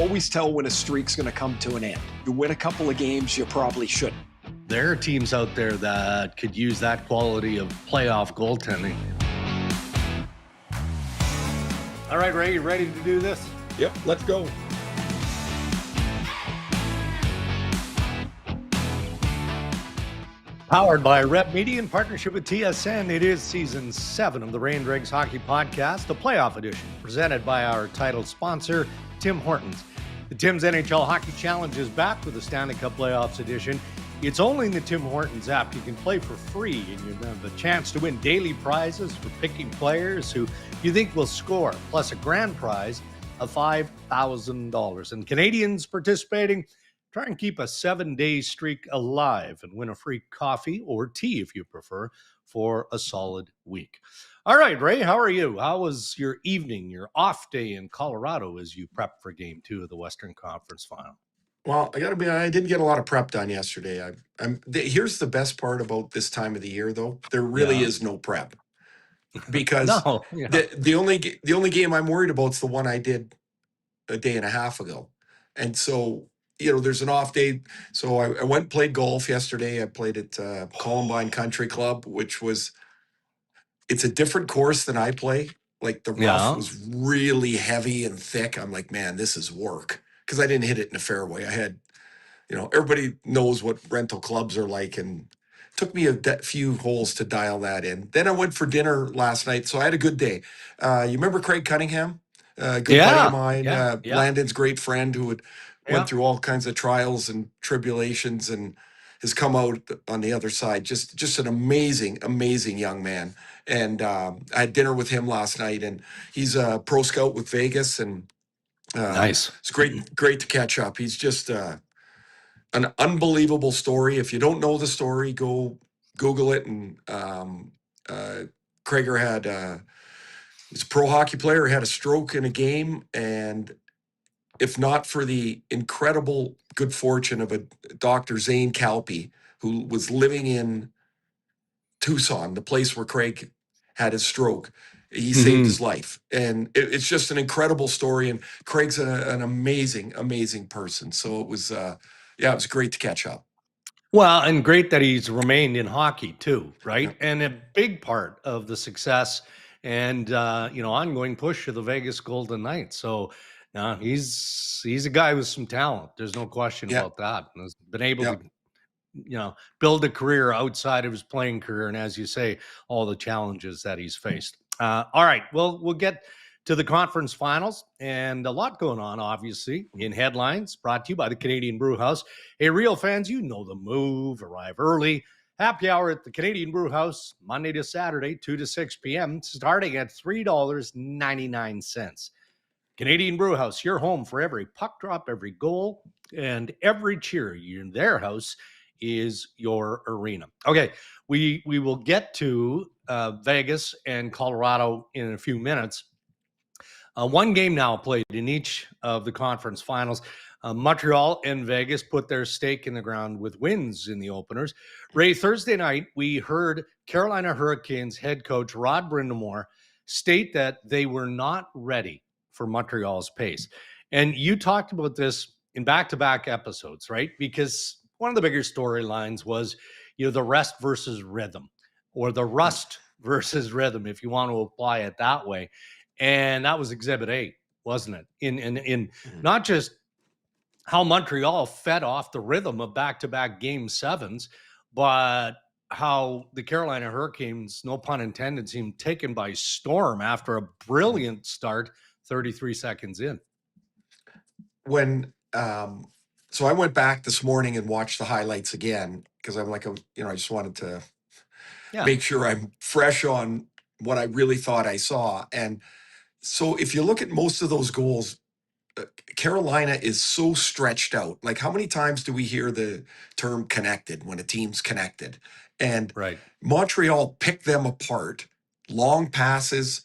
always tell when a streak's going to come to an end. You win a couple of games, you probably shouldn't. There are teams out there that could use that quality of playoff goaltending. All right, Ray, you ready to do this? Yep, let's go. Powered by Rep Media in partnership with TSN, it is Season 7 of the Ray and Dregs Hockey Podcast, the playoff edition, presented by our title sponsor, Tim Hortons. The Tim's NHL Hockey Challenge is back with the Stanley Cup Playoffs edition. It's only in the Tim Hortons app. You can play for free, and you have the chance to win daily prizes for picking players who you think will score, plus a grand prize of $5,000. And Canadiens participating, try and keep a 7-day streak alive and win a free coffee or tea, if you prefer, for a solid week. All right, Ray, how are you? How was your evening, your off day in Colorado as you prepped for Game 2 of the Western Conference Final? Well, I didn't get a lot of prep done yesterday. Here's the best part about this time of the year, though. There really is no prep because the only game I'm worried about is the one I did a day and a half ago. And so, there's an off day. So I went and played golf yesterday. I played at Columbine Country Club, it's a different course than I play. Like the rough was really heavy and thick. I'm like, man, this is work. Because I didn't hit it in a fairway. I had, everybody knows what rental clubs are like, and it took me a few holes to dial that in. Then I went for dinner last night, so I had a good day. You remember Craig Cunningham? Good buddy of mine, Landon's great friend who went through all kinds of trials and tribulations and has come out on the other side. Just an amazing, amazing young man. And I had dinner with him last night, and he's a pro scout with Vegas, and nice. It's great to catch up. He's just an unbelievable story. If you don't know the story, go Google it. And Krager he's a pro hockey player, had a stroke in a game. And if not for the incredible good fortune of a Dr. Zane Calpe, who was living in Tucson, the place where Craig had his stroke, he saved his life. And it's just an incredible story. And Craig's an amazing, amazing person. So it was, it was great to catch up. Well, and great that he's remained in hockey too, right? Yeah. And a big part of the success and, ongoing push of the Vegas Golden Knights. So he's a guy with some talent. There's no question about that. And has been able to, build a career outside of his playing career. And as you say, all the challenges that he's faced. All right. Well, we'll get to the conference finals and a lot going on, obviously, in headlines brought to you by the Canadian Brew House. Hey, real fans, you know the move. Arrive early. Happy hour at the Canadian Brew House, Monday to Saturday, 2 to 6 p.m., starting at $3.99. Canadian Brew House, your home for every puck drop, every goal, and every cheer. In their house is your arena. Okay, we will get to Vegas and Colorado in a few minutes. One game now played in each of the conference finals. Montreal and Vegas put their stake in the ground with wins in the openers. Ray, Thursday night, we heard Carolina Hurricanes head coach Rod Brind'Amour state that they were not ready for Montreal's pace. And you talked about this in back-to-back episodes, right? Because one of the bigger storylines was, the rest versus rhythm, or the rust versus rhythm, if you want to apply it that way. And that was Exhibit 8, wasn't it? In not just how Montreal fed off the rhythm of back-to-back Game 7s, but how the Carolina Hurricanes, no pun intended, seemed taken by storm after a brilliant start 33 seconds in. So I went back this morning and watched the highlights again because I'm like, I just wanted to make sure I'm fresh on what I really thought I saw. And so if you look at most of those goals, Carolina is so stretched out. Like, how many times do we hear the term connected when a team's connected? And Montreal picked them apart. Long passes,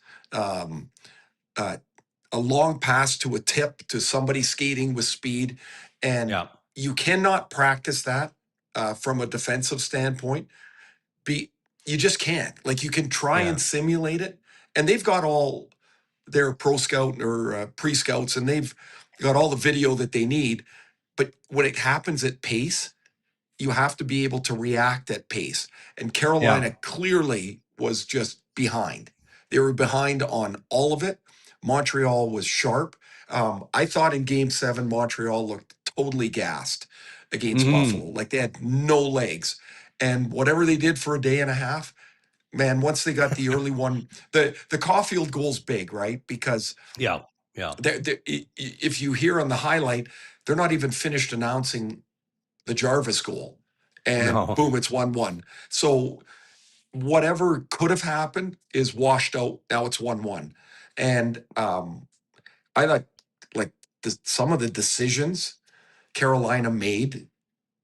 a long pass to a tip to somebody skating with speed. And you cannot practice that from a defensive standpoint. You just can't. Like, you can try and simulate it. And they've got all their pro scout or pre-scouts, and they've got all the video that they need. But when it happens at pace, you have to be able to react at pace. And Carolina clearly was just behind. They were behind on all of it. Montreal was sharp. I thought in game 7, Montreal looked totally gassed against Buffalo. Like they had no legs. And whatever they did for a day and a half, man, once they got the early one, the Caufield goal's big, right? Because if you hear on the highlight, they're not even finished announcing the Jarvis goal, and boom, it's 1-1. So whatever could have happened is washed out. Now it's 1-1. And I like some of the decisions Carolina made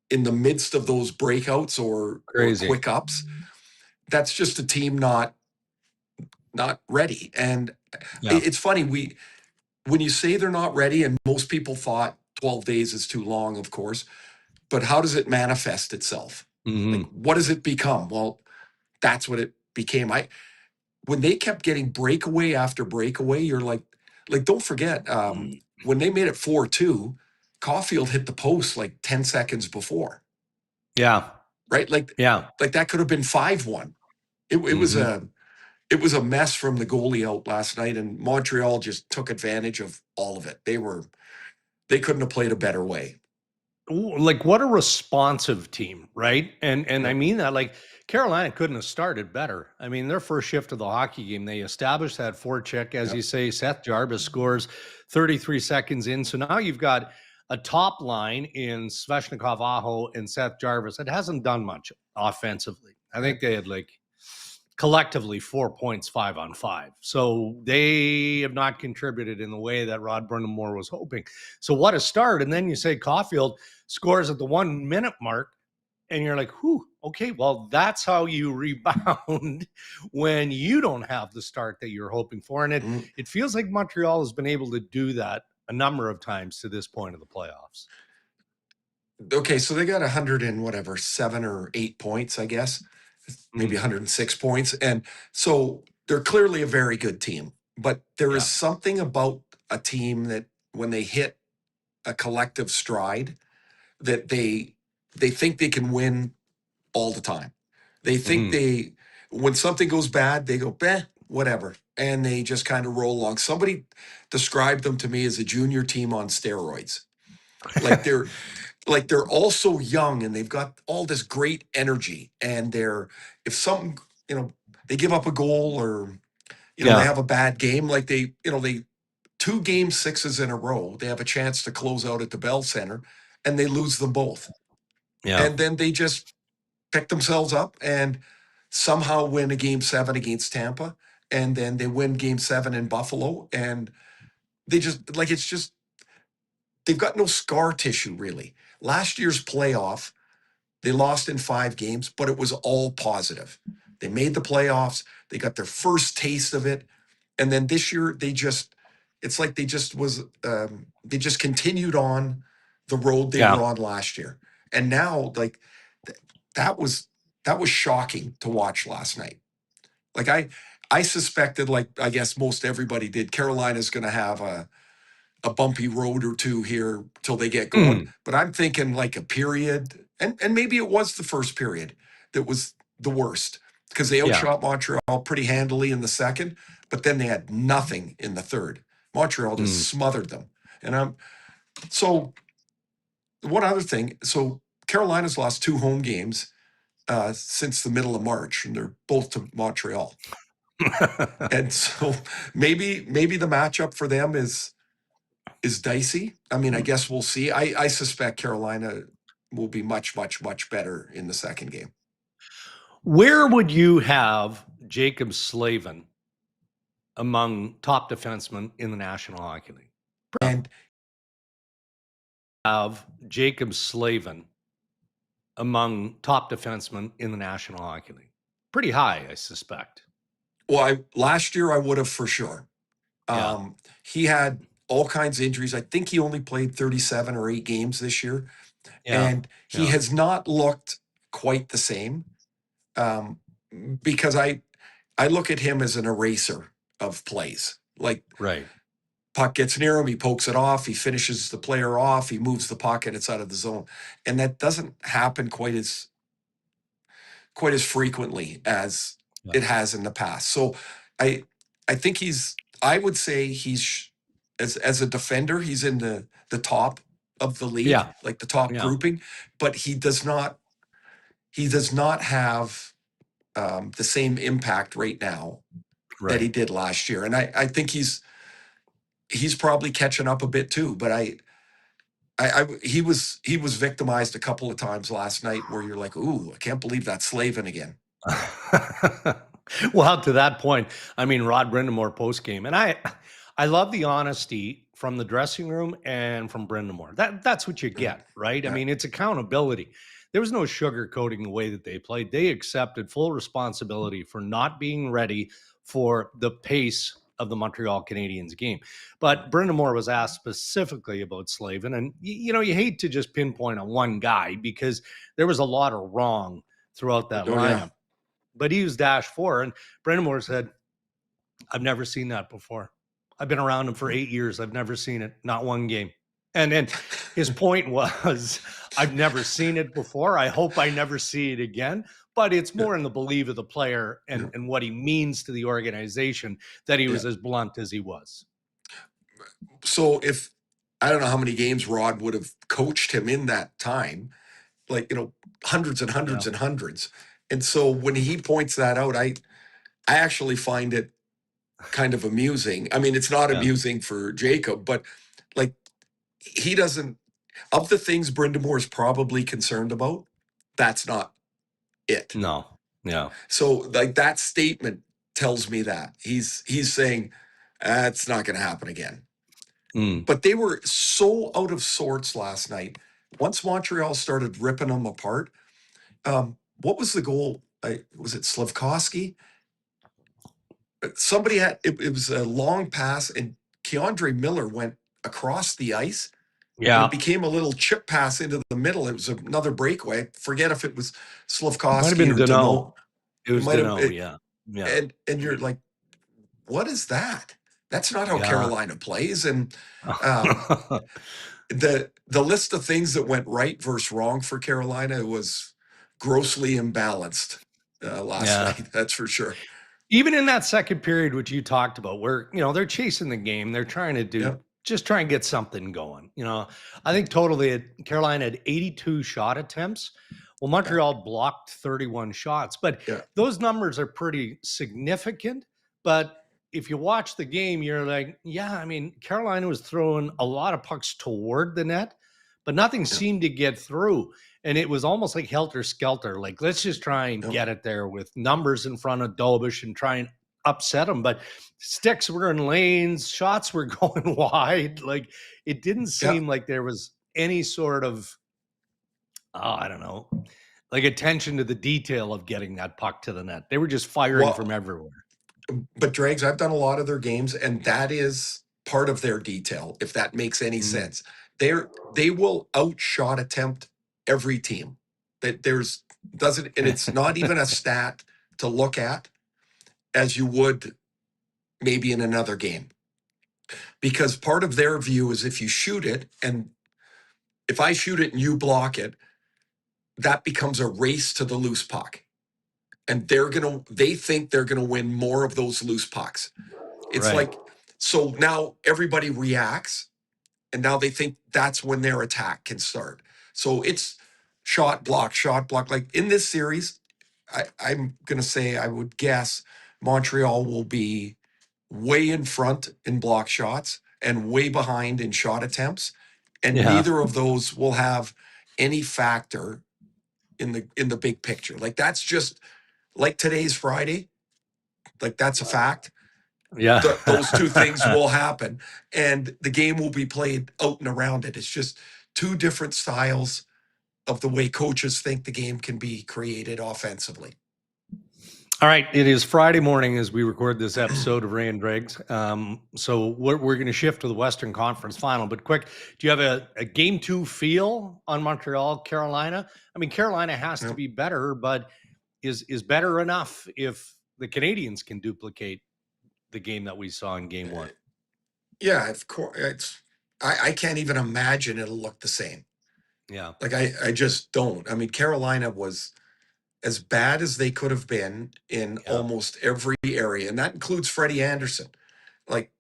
in the midst of those breakouts or quick ups. That's just a team not ready. And it's funny, when you say they're not ready, and most people thought 12 days is too long, of course, but how does it manifest itself? Like, what does it become? Well, that's what it became. When they kept getting breakaway after breakaway, you're like, don't forget, when they made it 4-2, Caufield hit the post like 10 seconds before. Yeah. Right? Like that could have been 5-1. It was a mess from the goalie out last night, and Montreal just took advantage of all of it. They couldn't have played a better way. Like, what a responsive team, right? And I mean that, like, Carolina couldn't have started better. I mean, their first shift of the hockey game, they established that forecheck, as you say. Seth Jarvis scores 33 seconds in. So now you've got a top line in Svechnikov, Aho, and Seth Jarvis. It hasn't done much offensively. I think they had collectively 4 points, 5-on-5. So they have not contributed in the way that Rod Brind'Amour was hoping. So what a start. And then you say Caufield scores at the 1 minute mark, and you're like, whew, okay, well, that's how you rebound when you don't have the start that you're hoping for. And it feels like Montreal has been able to do that a number of times to this point of the playoffs. Okay, so they got 7 or 8 points, I guess, maybe 106 points. And so they're clearly a very good team. But there is something about a team that when they hit a collective stride, that they think they can win all the time. They think when something goes bad, they go, whatever. And they just kind of roll along. Somebody described them to me as a junior team on steroids. Like they're all so young and they've got all this great energy. And if something, they give up a goal or, they have a bad game, like they 2 game 6s in a row, they have a chance to close out at the Bell Center and they lose them both. And then they just pick themselves up and somehow win a game 7 against Tampa. And then they win game 7 in Buffalo. And they just they've got no scar tissue really. Last year's playoff, they lost in 5 games, but it was all positive. They made the playoffs. They got their first taste of it. And then this year, they just continued on the road they were on last year. And now, that was shocking to watch last night. Like I suspected, like I guess most everybody did, Carolina's going to have a bumpy road or 2 here till they get going. But I'm thinking like a period, and maybe it was the first period that was the worst because they outshot Montreal pretty handily in the second, but then they had nothing in the third. Montreal just smothered them. And so one other thing, so Carolina's lost 2 home games since the middle of March, and they're both to Montreal. And so maybe the matchup for them is dicey. I mean, I guess we'll see. I suspect Carolina will be much, much, much better in the second game. Where would you have Jacob Slavin among top defensemen in the National Hockey League? And have Jacob Slavin among top defensemen in the National Hockey League? Pretty high, I suspect. Well, last year I would have for sure. He had all kinds of injuries. I think he only played 37 or 8 games this year. And he has not looked quite the same because I look at him as an eraser of plays. Like, puck gets near him, he pokes it off, he finishes the player off, he moves the puck, and it's out of the zone. And that doesn't happen quite as frequently as it has in the past. So I think I would say he's as a defender, he's in the top of the league, like the top grouping, but he does not have the same impact right now that he did last year. And I think he's probably catching up a bit too, but he was victimized a couple of times last night where you're like, ooh, I can't believe that's Slavin again. Well, to that point, I mean, Rod Brind'Amour post game, and I love the honesty from the dressing room and from Brind'Amour. That's what you get, right? Yeah. I mean, it's accountability. There was no sugarcoating the way that they played. They accepted full responsibility for not being ready for the pace of the Montreal Canadiens game. But Brind'Amour was asked specifically about Slavin, and you hate to just pinpoint on one guy because there was a lot of wrong throughout that lineup. Yeah. But he was -4, and Brind'Amour said, I've never seen that before. I've been around him for 8 years. I've never seen it, not one game. And his point was, I've never seen it before. I hope I never see it again. But it's more in the belief of the player and what he means to the organization that he was as blunt as he was. So I don't know how many games Rod would have coached him in that time, like, hundreds and hundreds and hundreds. And so when he points that out, I actually find it kind of amusing. I mean, it's not amusing for Jacob, but like he doesn't, of the things Brind'Amour is probably concerned about, that's not it. No. Yeah. So like that statement tells me that he's saying it's not going to happen again. But they were so out of sorts last night. Once Montreal started ripping them apart, what was the goal? Was it Slavkovsky? Somebody had it was a long pass, and Keandre Miller went across the ice. Yeah, it became a little chip pass into the middle. It was another breakaway. Forget if it was Slavkovsky or Danault. It was Danault, yeah. And you're like, what is that? That's not how Carolina plays. And the list of things that went right versus wrong for Carolina was grossly imbalanced last night. That's for sure. Even in that second period, which you talked about, where they're chasing the game, they're trying to just try and get something going. I think total Carolina had 82 shot attempts. Well, Montreal blocked 31 shots, but those numbers are pretty significant. But if you watch the game, you're like, I mean, Carolina was throwing a lot of pucks toward the net, but nothing seemed to get through. And it was almost like helter-skelter. Like, let's just try and get it there with numbers in front of Dobish and try and upset them. But sticks were in lanes, shots were going wide. Like, it didn't seem like there was any sort of, I don't know, like attention to the detail of getting that puck to the net. They were just firing from everywhere. But Dregs, I've done a lot of their games, and that is part of their detail, if that makes any sense. They will outshot attempt every team. That and it's not even a stat to look at as you would maybe in another game. Because part of their view is if you shoot it, and if I shoot it and you block it, that becomes a race to the loose puck. And they think they're gonna win more of those loose pucks. It's like, so now everybody reacts, and now they think that's when their attack can start. So it's shot, block. Like in this series, I'm going to say, I would guess Montreal will be way in front in block shots and way behind in shot attempts. And neither of those will have any factor in the big picture. Like that's just like today's Friday. Like that's a fact. Yeah. Those two things will happen, and the game will be played out and around it. It's just two different styles of the way coaches think the game can be created offensively. All right. It is Friday morning as we record this episode of Ray and Dregs. So we're going to shift to the Western Conference Final. But quick, do you have a Game 2 feel on Montreal, Carolina? I mean, Carolina has to be better, but is better enough if the Canadiens can duplicate the game that we saw in Game 1? Yeah, of course. I can't even imagine it'll look the same. Yeah. Like I just don't. I mean, Carolina was as bad as they could have been in almost every area, and that includes Freddie Andersen. Like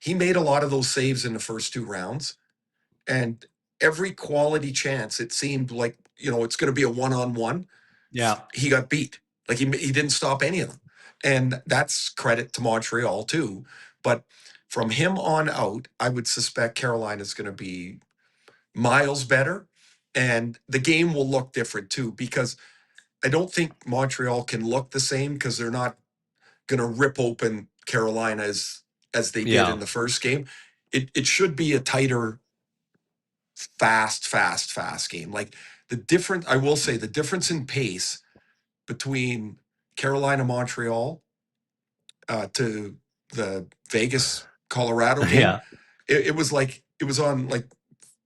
he made a lot of those saves in the first two rounds, and every quality chance it seemed like it's going to be a one-on-one. Yeah. He got beat. Like he didn't stop any of them, and that's credit to Montreal too. But from him on out, I would suspect Carolina's going to be miles better, and the game will look different too because I don't think Montreal can look the same because they're not going to rip open Carolina as they did in the first game. It should be a tighter, fast game. Like I will say the difference in pace between Carolina Montreal to the Vegas Colorado game, it was on like,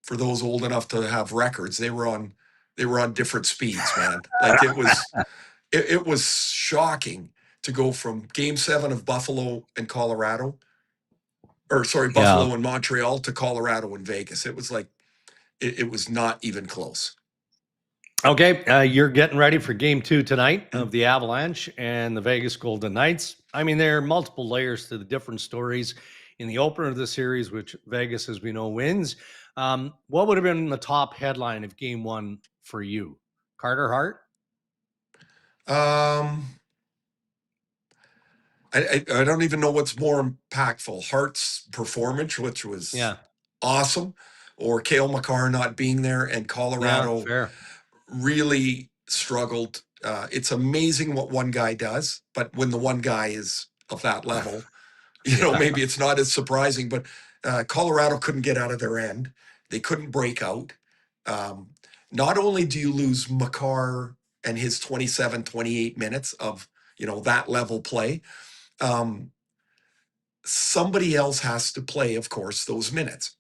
for those old enough to have records, they were on different speeds, man. Like it was shocking to go from game 7 of Buffalo and Colorado, or sorry, Buffalo and Montreal, to Colorado and Vegas. It was like, it was not even close. Okay, you're getting ready for game 2 tonight of the Avalanche and the Vegas Golden Knights. I mean, there are multiple layers to the different stories in the opener of the series, which Vegas, as we know, wins. What would have been the top headline of game 1 for you? Carter Hart? I don't even know what's more impactful: Hart's performance, which was awesome, or Cale Makar not being there, and Colorado really struggled. It's amazing what one guy does, but when the one guy is of that level, maybe it's not as surprising. But Colorado couldn't get out of their end. They couldn't break out. Not only do you lose Makar and his 27, 28 minutes of that level play, somebody else has to play, of course, those minutes.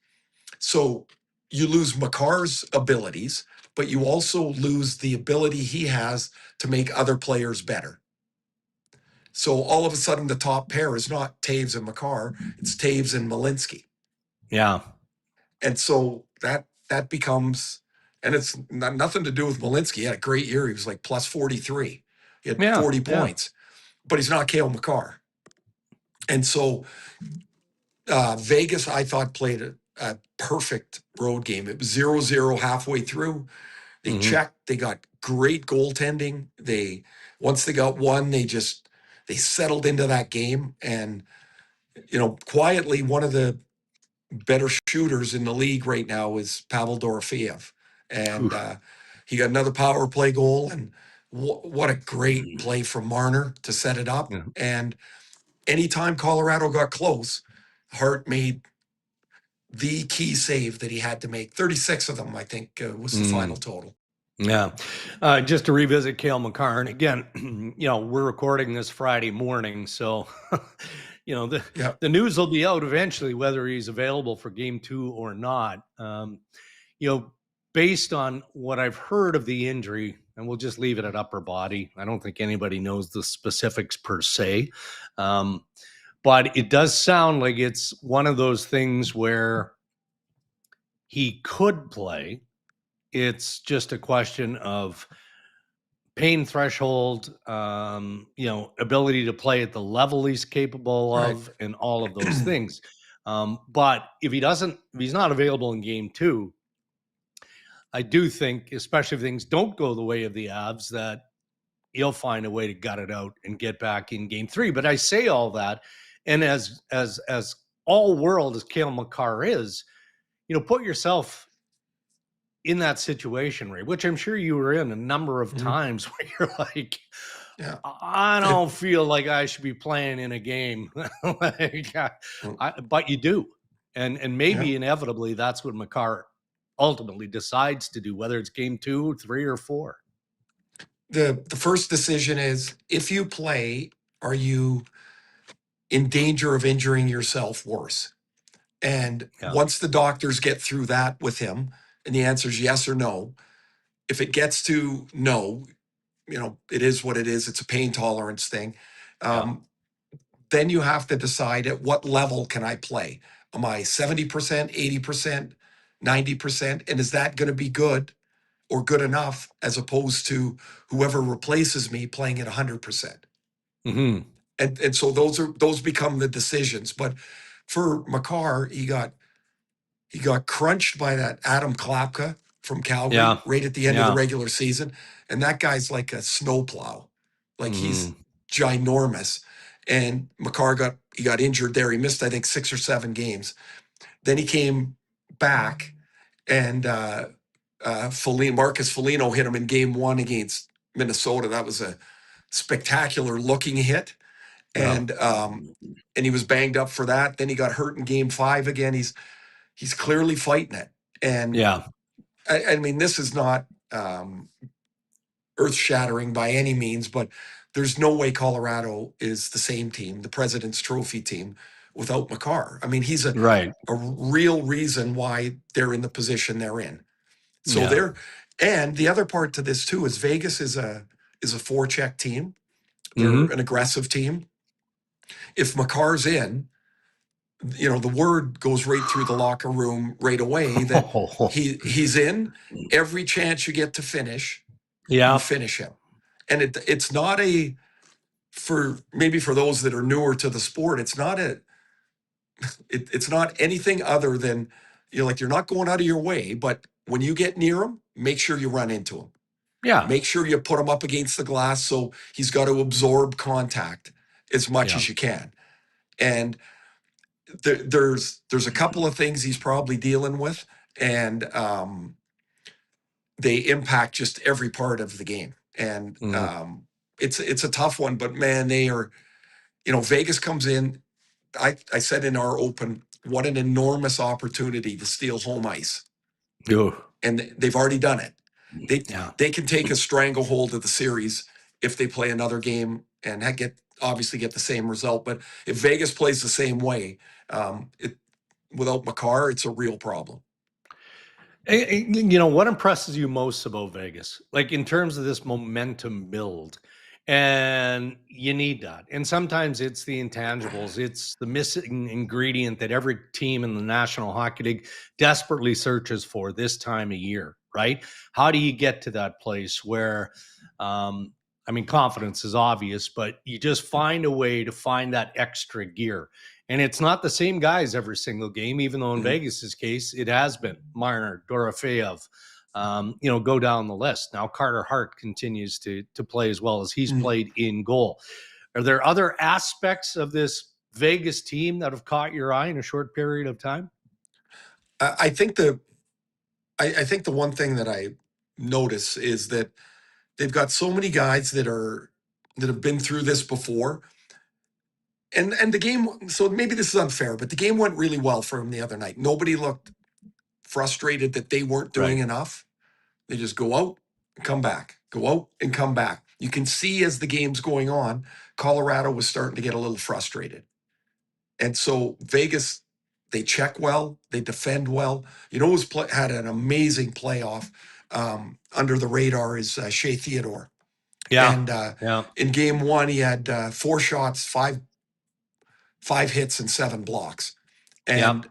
So you lose Makar's abilities, but you also lose the ability he has to make other players better. So all of a sudden, the top pair is not Taves and Makar, it's Taves and Malinsky. Yeah. And so that becomes, and it's nothing to do with Malinsky. He had a great year. He was like plus 43. He had 40 points, but he's not Cale Makar. And so Vegas, I thought, played a perfect road game. It was 0-0 halfway through. They checked. They got great goaltending. Once they got one, they settled into that game. And, quietly, one of the better shooters in the league right now is Pavel Dorofeev. And he got another power play goal. And what a great play from Marner to set it up. And anytime Colorado got close, Hart made the key save that he had to make. 36 of them, I think, was the final total. Yeah. Just to revisit Cale Makar, and again, we're recording this Friday morning, so the news will be out eventually whether he's available for game 2 or not. Based on what I've heard of the injury, and we'll just leave it at upper body. I don't think anybody knows the specifics per se. But it does sound like it's one of those things where he could play. It's just a question of pain threshold, ability to play at the level he's capable of, and all of those things. But if he's not available in game 2, I do think, especially if things don't go the way of the Avs, that he'll find a way to gut it out and get back in game 3. But I say all that, and as all world as Cale Makar is, put yourself in that situation, Ray, which I'm sure you were in a number of times where you're like, I don't feel like I should be playing in a game. But you do. And maybe inevitably that's what Makar ultimately decides to do, whether it's game 2, 3, or 4. The first decision is, if you play, are you in danger of injuring yourself worse? And once the doctors get through that with him, and the answer is yes or no, if it gets to no, it is what it is. It's a pain tolerance thing. Then you have to decide, at what level can I play? Am I 70%, 80%, 90%? And is that going to be good or good enough as opposed to whoever replaces me playing at 100%? Mm-hmm. And so those become the decisions. But for Makar, he got crunched by that Adam Klapka from Calgary right at the end of the regular season. And that guy's like a snowplow. Like he's ginormous. And Makar got injured there. He missed, I think, 6 or 7 games. Then he came back, and Marcus Foligno hit him in game 1 against Minnesota. That was a spectacular looking hit. And he was banged up for that. Then he got hurt in game 5 again. He's clearly fighting it. And I mean, this is not earth-shattering by any means, but there's no way Colorado is the same team, the President's Trophy team, without Makar. I mean, he's a real reason why they're in the position they're in. So and the other part to this too is Vegas is a forecheck team. They're an aggressive team. If Makar's in, the word goes right through the locker room right away that he's in. Every chance you get to finish, you finish him. And it's not for those that are newer to the sport, it's not it's not anything other than, you're not going out of your way, but when you get near him, make sure you run into him. Yeah. Make sure you put him up against the glass so he's got to absorb contact as much as you can. And there's a couple of things he's probably dealing with, and they impact just every part of the game. And it's a tough one, but man, they are, Vegas comes in. I said in our open, what an enormous opportunity to steal home ice. And they've already done it. They can take a stranglehold of the series if they play another game and obviously get the same result. But if Vegas plays the same way, without Makar, it's a real problem. What impresses you most about Vegas, like in terms of this momentum build? And you need that. And sometimes it's the intangibles. It's the missing ingredient that every team in the National Hockey League desperately searches for this time of year, right? How do you get to that place where, confidence is obvious, but you just find a way to find that extra gear. And it's not the same guys every single game, even though in Vegas's case, it has been Marner, Dorofeyev, go down the list. Now Carter Hart continues to play as well as he's played in goal. Are there other aspects of this Vegas team that have caught your eye in a short period of time? I think the one thing that I notice is that they've got so many guys that have been through this before. And the game, so maybe this is unfair, but the game went really well for him the other night. Nobody looked frustrated that they weren't doing enough. They just go out and come back, go out and come back. You can see as the game's going on, Colorado was starting to get a little frustrated. And so Vegas, they check well, they defend well. Who's had an amazing playoff under the radar is Shea Theodore. And in game 1, he had 4 shots, 5 hits, and 7 blocks. And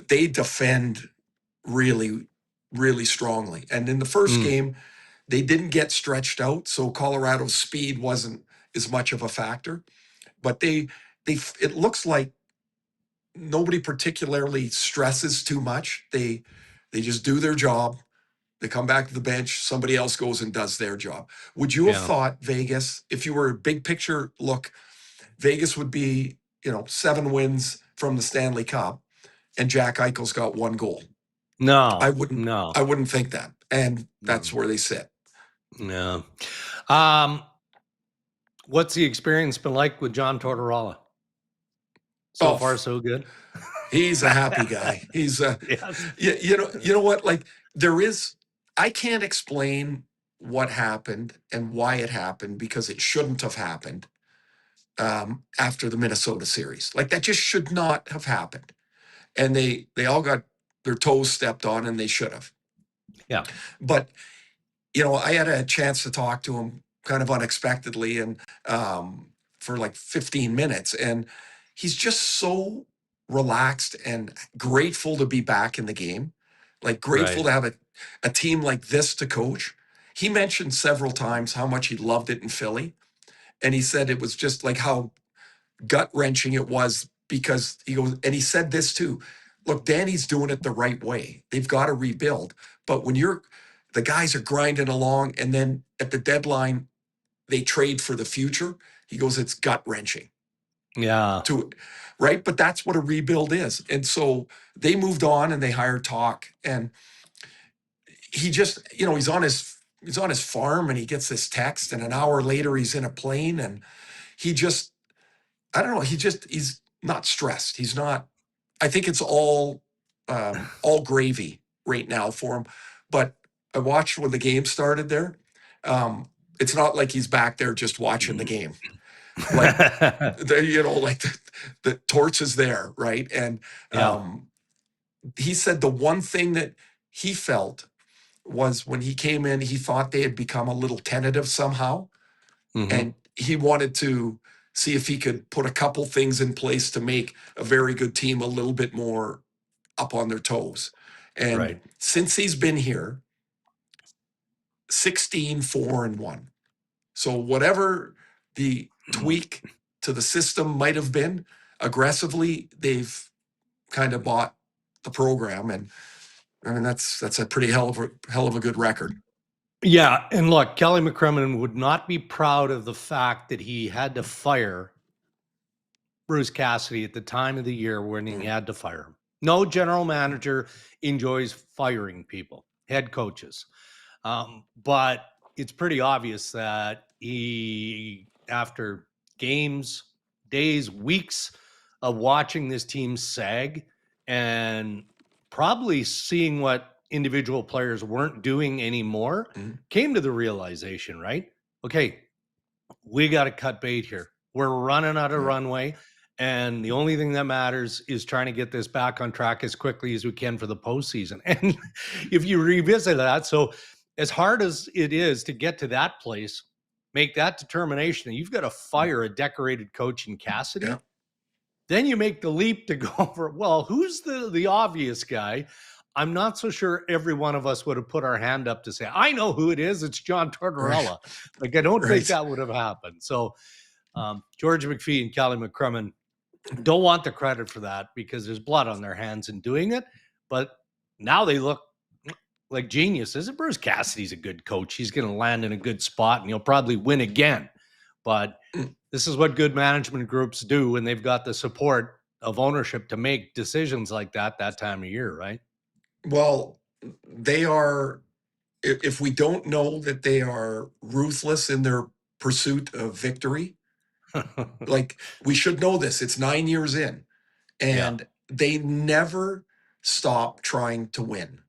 they defend really, really strongly. And in the first game, they didn't get stretched out, so Colorado's speed wasn't as much of a factor. But it looks like nobody particularly stresses too much. They just do their job. They come back to the bench. Somebody else goes and does their job. Would you have thought Vegas, if you were a big picture look, Vegas would be, 7 wins from the Stanley Cup, and Jack Eichel's got 1 goal? No, I wouldn't think that. And that's where they sit. No. What's the experience been like with John Tortorella? So far, so good. He's a happy guy. He's you know what? Like I can't explain what happened and why it happened, because it shouldn't have happened after the Minnesota series. Like, that just should not have happened. And they all got their toes stepped on, and they should have. Yeah. But, I had a chance to talk to him kind of unexpectedly and for like 15 minutes. And he's just so relaxed and grateful to be back in the game, like grateful to have a team like this to coach. He mentioned several times how much he loved it in Philly. And he said it was just like how gut-wrenching it was, because he goes, and he said this too, look, Danny's doing it the right way. They've got to rebuild. But when the guys are grinding along and then at the deadline, they trade for the future, he goes, it's gut-wrenching. Yeah. Right? But that's what a rebuild is. And so they moved on and they hired Talk. And he just, he's on his farm and he gets this text, and an hour later he's in a plane, and he just, I don't know, he's not stressed. He's not, I think it's all gravy right now for him. But I watched when the game started there. It's not like he's back there just watching the game. Like, the torch is there, right? And he said the one thing that he felt was when he came in, he thought they had become a little tentative somehow. And he wanted to see if he could put a couple things in place to make a very good team a little bit more up on their toes. And since he's been here, 16-4-1. So whatever the tweak to the system might have been, aggressively, they've kind of bought the program. And I mean, that's a pretty hell of a good record. Yeah, and look, Cale Makar would not be proud of the fact that he had to fire Bruce Cassidy at the time of the year when he had to fire him. No general manager enjoys firing people, head coaches. But it's pretty obvious that he, after games, days, weeks of watching this team sag and probably seeing what individual players weren't doing anymore, came to the realization, right? Okay, we got to cut bait here. We're running out of runway. And the only thing that matters is trying to get this back on track as quickly as we can for the postseason. And if you revisit that, so as hard as it is to get to that place, make that determination, you've got to fire a decorated coach in Cassidy. Yeah. Then you make the leap to go over, well, who's the obvious guy? I'm not so sure every one of us would have put our hand up to say, I know who it is. It's John Tortorella. Like, I don't think that would have happened. So George McPhee and Cale Makar don't want the credit for that because there's blood on their hands in doing it. But now they look like geniuses. And Bruce Cassidy's a good coach. He's going to land in a good spot and he'll probably win again. But this is what good management groups do when they've got the support of ownership to make decisions like that time of year, right? Well, they are, if we don't know that they are ruthless in their pursuit of victory, like, we should know this. It's 9 years in, and they never stop trying to win.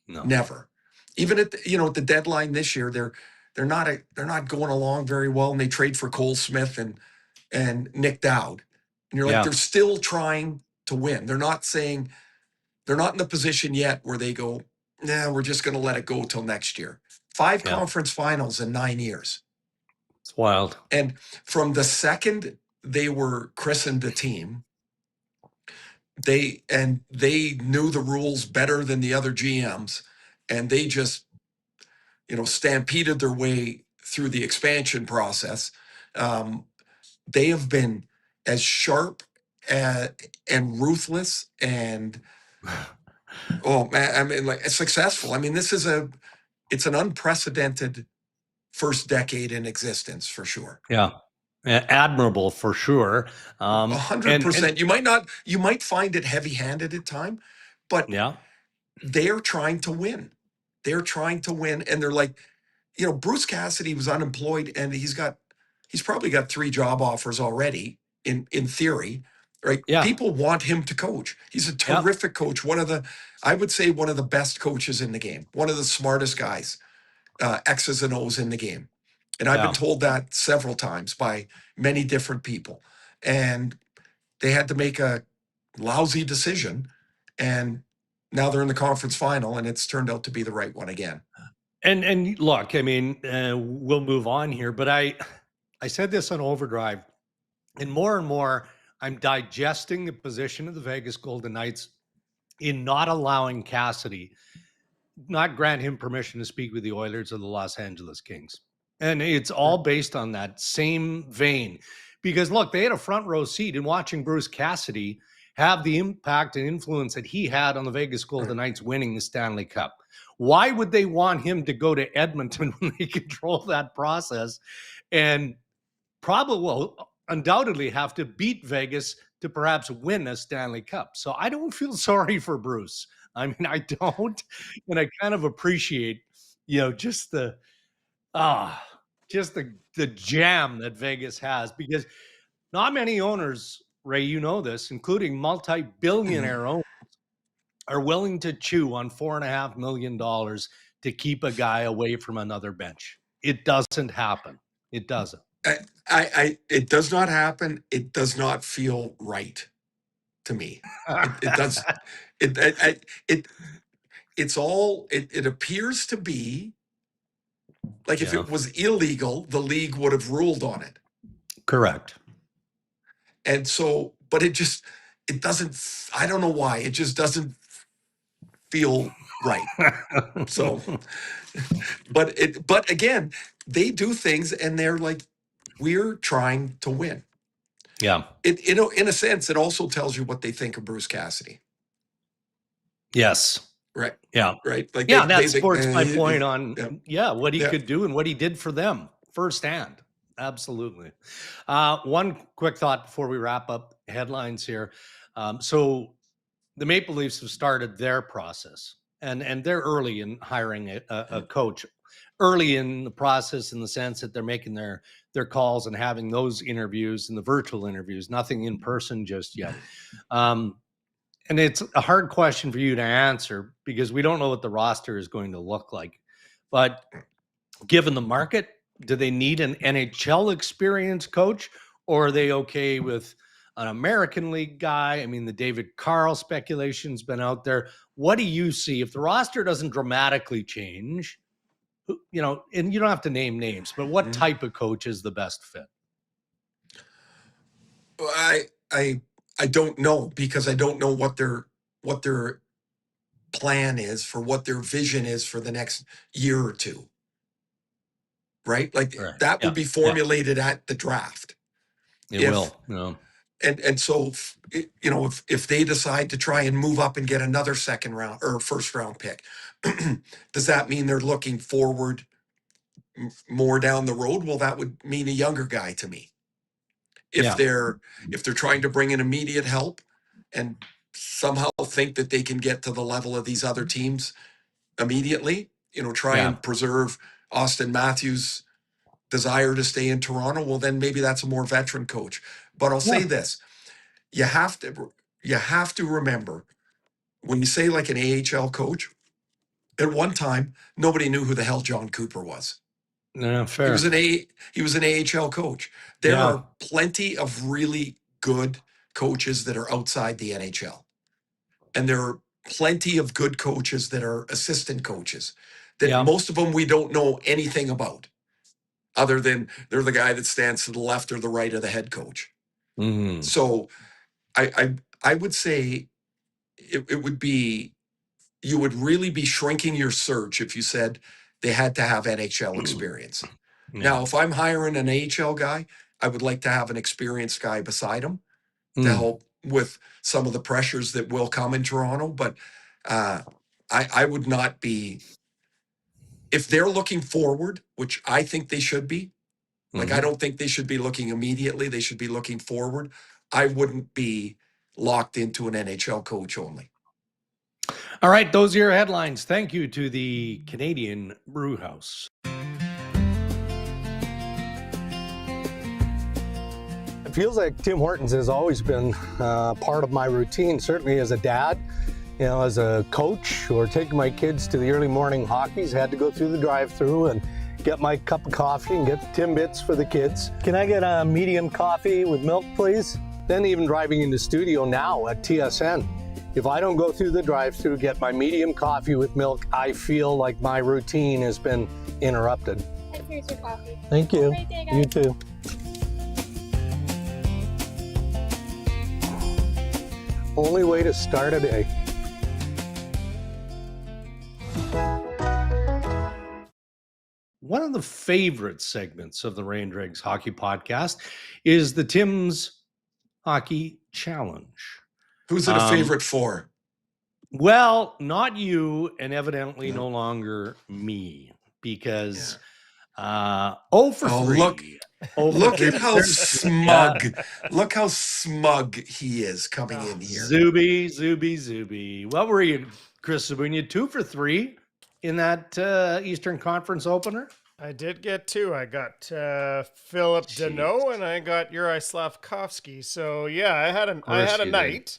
No. Never. Even at the deadline this year, they're not going along very well, and they trade for Cole Smith and Nick Dowd. And you're like, they're still trying to win. They're not in the position yet where they go, nah, we're just going to let it go till next year. 5 conference finals in 9 years. It's wild. And from the second they were christened a team, they knew the rules better than the other GMs, and they just, stampeded their way through the expansion process. They have been as sharp and ruthless and oh man, I mean, like, successful. I mean, it's an unprecedented first decade in existence for sure. Yeah. Admirable for sure. 100%. You might find it heavy-handed at time, but they're trying to win. They're trying to win. And they're like, Bruce Cassidy was unemployed and he's probably got 3 job offers already in theory, right? Yeah. People want him to coach. He's a terrific coach. I would say one of the best coaches in the game, one of the smartest guys, X's and O's in the game. And I've been told that several times by many different people. And they had to make a lousy decision. And now they're in the conference final, and it's turned out to be the right one again. And look, I mean, we'll move on here, but I said this on Overdrive, and more I'm digesting the position of the Vegas Golden Knights in not allowing Cassidy, not grant him permission to speak with the Oilers or the Los Angeles Kings. And it's all based on that same vein. Because look, they had a front row seat in watching Bruce Cassidy have the impact and influence that he had on the Vegas Golden Knights winning the Stanley Cup. Why would they want him to go to Edmonton when they control that process and probably will undoubtedly have to beat Vegas to perhaps win a Stanley Cup? So I don't feel sorry for Bruce. I mean, I don't. And I kind of appreciate, just the jam that Vegas has, because not many owners, Ray, you know this, including multi-billionaire owners, are willing to chew on $4.5 million to keep a guy away from another bench. It doesn't happen. It doesn't. It does not happen. It does not feel right to me. It does. It appears to be like if it was illegal, the league would have ruled on it. Correct. And so, but it doesn't, I don't know why, it just doesn't feel right. So, but again, they do things and they're like, we're trying to win. Yeah. In a sense, it also tells you what they think of Bruce Cassidy. Yes. Right. Yeah. Right. Like that supports my point on what he could do and what he did for them firsthand. Absolutely. One quick thought before we wrap up headlines here. So the Maple Leafs have started their process, and they're early in hiring a coach, early in the process in the sense that they're making their calls and having those interviews and the virtual interviews, nothing in person just yet. And it's a hard question for you to answer because we don't know what the roster is going to look like. But given the market, do they need an NHL experienced coach, or are they okay with an American League guy? I mean, the David Carl speculation's been out there. What do you see if the roster doesn't dramatically change? And you don't have to name names, but what type of coach is the best fit? I don't know, because I don't know what their plan is, for what their vision is for the next year or two. Right? Like that will be formulated at the draft. It will. And so, if they decide to try and move up and get another second round or first round pick, does that mean they're looking forward more down the road? Well, that would mean a younger guy to me. If they're trying to bring in immediate help and somehow think that they can get to the level of these other teams immediately, try and preserve Austin Matthews' desire to stay in Toronto, well, then maybe that's a more veteran coach. But I'll say this, you have to remember, when you say like an AHL coach, at one time, nobody knew who the hell John Cooper was. No, fair. He was an AHL coach. There are plenty of really good coaches that are outside the NHL. And there are plenty of good coaches that are assistant coaches that most of them we don't know anything about, other than they're the guy that stands to the left or the right of the head coach. Mm-hmm. So I would say it would be, you would really be shrinking your search if you said they had to have NHL experience. Now, if I'm hiring an AHL guy, I would like to have an experienced guy beside him to help with some of the pressures that will come in Toronto. But I would not be, if they're looking forward, which I think they should be, like I don't think they should be looking immediately. They should be looking forward. I wouldn't be locked into an NHL coach only. All right, those are your headlines. Thank you to the Canadian Brewhouse. It feels like Tim Hortons has always been part of my routine, certainly as a dad, as a coach, or taking my kids to the early morning hockeys. Had to go through the drive-thru and get my cup of coffee and get the Timbits for the kids. Can I get a medium coffee with milk, please? Then even driving into studio now at TSN. If I don't go through the drive-thru, get my medium coffee with milk, I feel like my routine has been interrupted. Here's your coffee. Thank you. Have a great day, guys. You too. only way to start a day. One of the favorite segments of the Rain Dregs Hockey Podcast is the Tim's Hockey Challenge. Who's it a favorite for? Well, not you, and evidently no longer me, because 0 for 3. Look at how smug. Look how smug he is coming in here. Zuby. What were you, Chris Sabunia? 2 for 3 in that Eastern Conference opener? I did get 2. I got Philip Deneau and I got Uri Slavkovsky. So yeah, I had a night.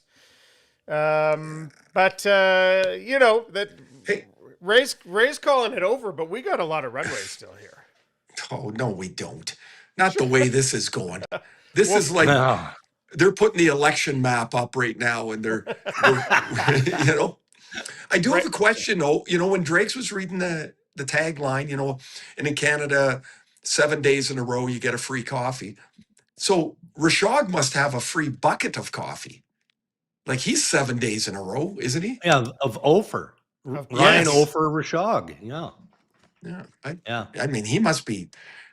But you know that Ray's calling it over, but we got a lot of runways still here. Oh no, we don't. Not the way this is going. This is like they're putting the election map up right now, and they're you know. I do have a question though. You know, when Drake's was reading the tagline, you know, and in Canada, 7 days in a row you get a free coffee. So Rashog must have a free bucket of coffee. Like he's 7 days in a row, isn't he? Yeah, of Ofer. Ryan Ofer Rashog. Yeah. I mean, he must be.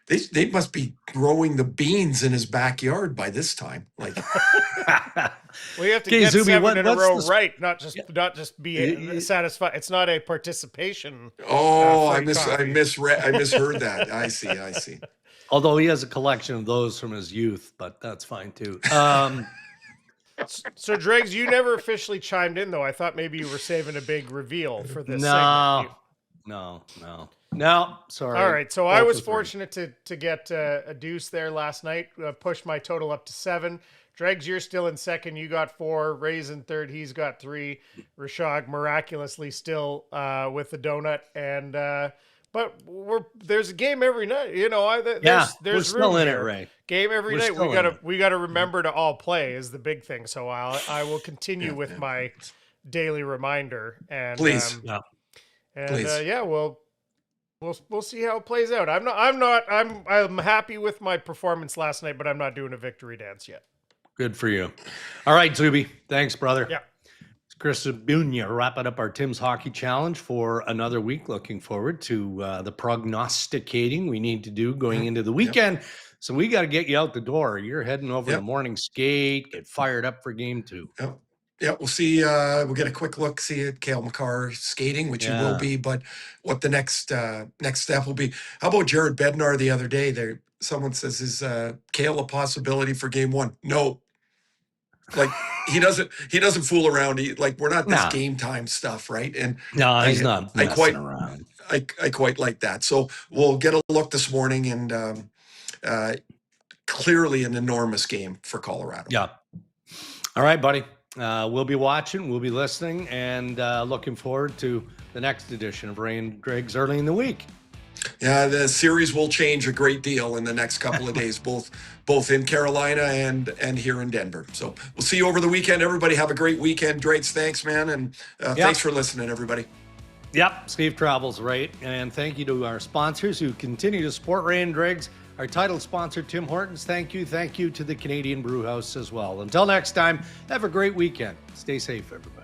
They must be growing the beans in his backyard by this time. Like, we have to get Zuby, 7 in a row, right? Not just be satisfied. It's not a participation. Oh, I misheard that. I see. Although he has a collection of those from his youth, but that's fine too. So, Dregs, you never officially chimed in, though. I thought maybe you were saving a big reveal for this segment. No, sorry. All right, so I was fortunate to get a deuce there last night, pushed my total up to 7. Dregs, you're still in second. You got 4. Ray's in third. He's got 3. Rashog miraculously still with the donut. And but there's a game every night. You know, there's we're still in it, Ray. Game every night. We gotta remember to all play is the big thing. So I will continue with my daily reminder. And please, We'll see how it plays out. I'm happy with my performance last night, but I'm not doing a victory dance yet. Good for you. All right, Zuby. Thanks, brother. Yeah. It's Chris Sabunia wrapping up our Tim's Hockey Challenge for another week. Looking forward to the prognosticating we need to do going into the weekend. Yep. So we got to get you out the door. You're heading over to morning skate, get fired up for game 2. Yep. Yeah, we'll see. We'll get a quick look, see at Cale Makar skating, which he will be. But what the next step will be? How about Jared Bednar the other day? There, someone says, "Is Cale a possibility for game 1?" No. Like he doesn't fool around. We're not this game time stuff, right? And he's not. I quite like that. So we'll get a look this morning, and clearly an enormous game for Colorado. Yeah. All right, buddy. We'll be watching, we'll be listening, and looking forward to the next edition of Rain Dregs early in the week. Yeah, the series will change a great deal in the next couple of days, both in Carolina and here in Denver. So we'll see you over the weekend. Everybody have a great weekend. Dregs, thanks, man, and thanks for listening, everybody. Yep, Steve Travels, right. And thank you to our sponsors who continue to support Rain Dregs. Our title sponsor, Tim Hortons, thank you. Thank you to the Canadian Brewhouse as well. Until next time, have a great weekend. Stay safe, everybody.